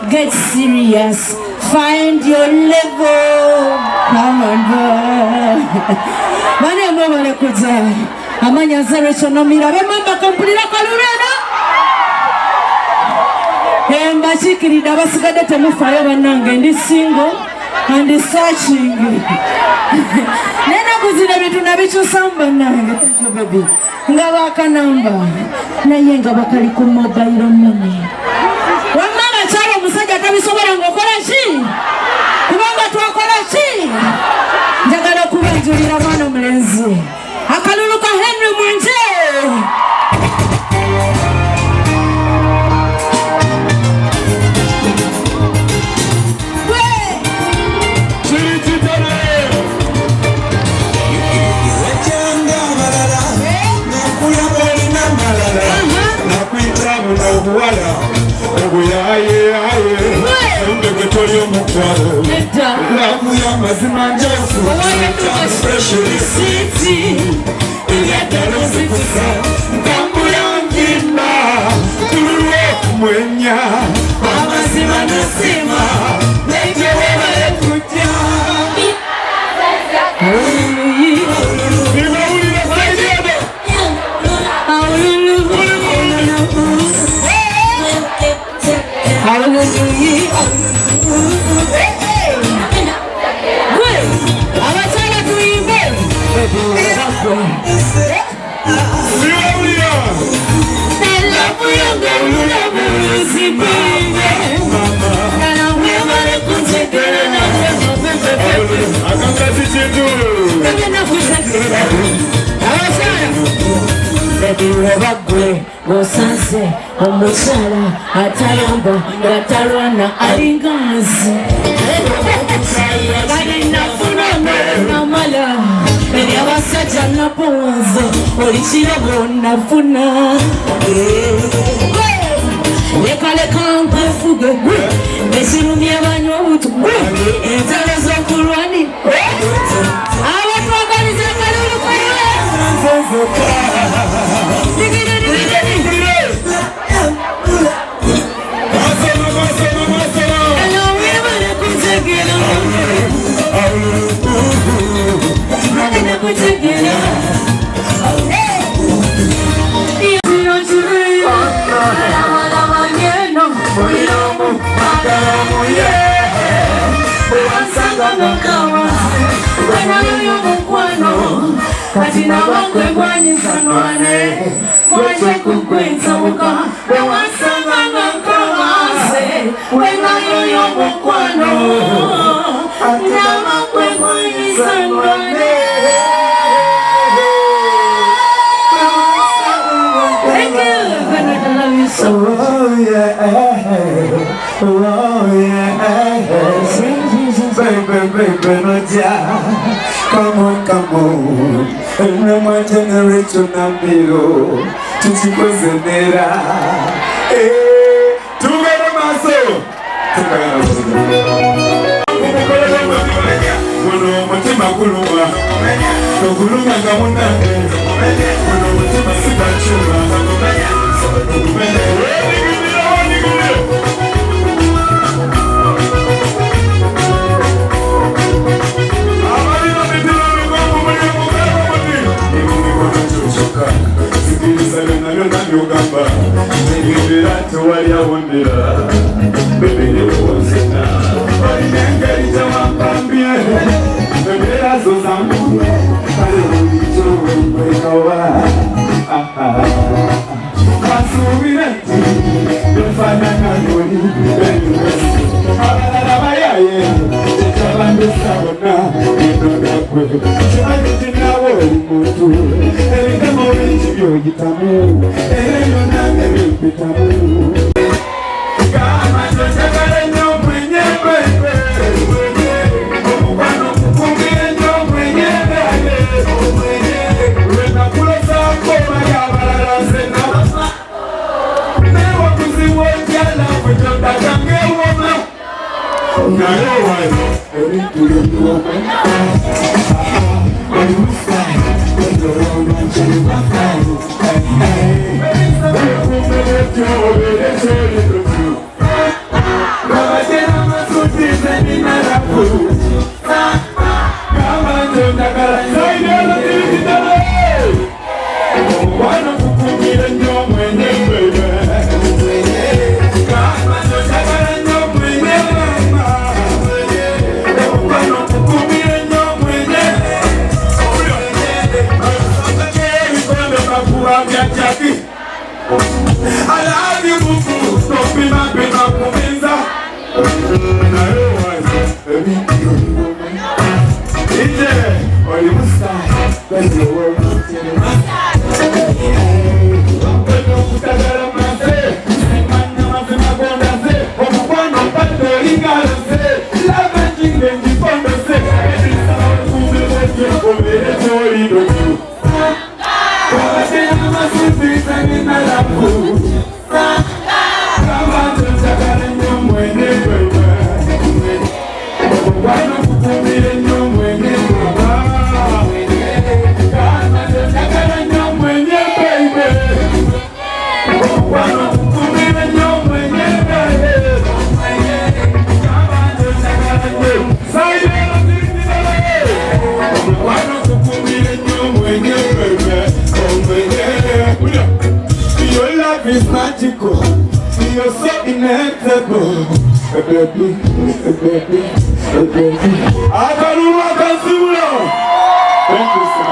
Get serious. Find your level. Come on, boy. Mane mbole kuja. Amanya zero chonomira. Bemamba kompulira kalurena. Emba chikirida basigade temufayo banange ndi single and searching. Nena kuzina bitu nabichusamba nange. Thank you, baby. Ngabaka namba. Naye ngabakali ku mobile money. Wamama chalo musajja tabisobola ngokola ki? Kubanga twakola ki? Njagala kubanjulira mwana mulenzi. Akalulu ka Henry Mwanje. Gosanse omusala atayamba ngatalwana alingazi namala eryabasajja naponze olikirabo nafuna lekaleka nkwefuge besirumye banywa obutu ensalo z'okulwani abatwagaliza kalulu kayo Katina wakwe kwenye mfanwane mwache kukwenza muka Bewasanga ngakawase Wena yoyo mkwano Na wakwe kwenye mfanwane Thank you. I love you so much. Oh yeah. Oh yeah. Baby, no yeah. Come on. And my generation Namiro. Chichikozera. Hey, together maso. Mono mutima kuluma. Kuluma ngamunange. Mono mutima sitachuma. It's magical, you're so inevitable, baby. I got to walk and see you. Thank you, sir.